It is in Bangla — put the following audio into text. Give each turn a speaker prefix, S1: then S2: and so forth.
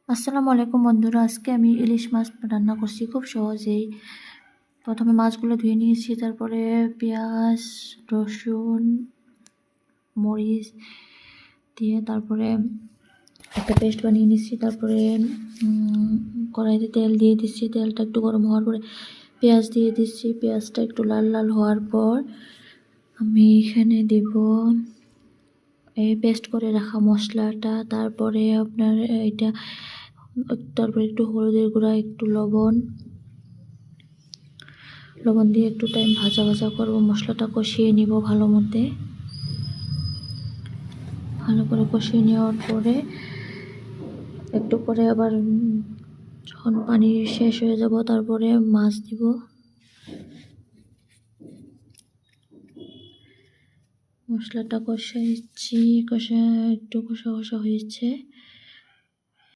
S1: আসসালামু আলাইকুম বন্ধুরা, আজকে আমি ইলিশ মাছ রান্না করছি খুব সহজেই। প্রথমে মাছগুলো ধুয়ে নিয়েছি, তারপরে পেঁয়াজ, রসুন, মরিচ দিয়ে তারপরে একটা পেস্ট বানিয়ে নিচ্ছি। তারপরে কড়াইতে তেল দিয়ে দিচ্ছি। তেলটা একটু গরম হওয়ার পরে পেঁয়াজ দিয়ে দিচ্ছি। পেঁয়াজটা একটু লাল লাল হওয়ার পর আমি এখানে দেব এই পেস্ট করে রাখা মশলাটা। তারপরে আপনার এটা, তারপরে একটু হলুদের গুঁড়া, একটু লবণ দিয়ে একটু টাইম ভাজা ভাজা করবো। মশলাটা কষিয়ে নিব ভালো করে কষিয়ে নেওয়ার পরে একটু পরে আবার যখন পানি শেষ হয়ে যাব তারপরে মাছ দিব। মশলাটা কষাচ্ছি, একটু কষা কষা হয়েছে।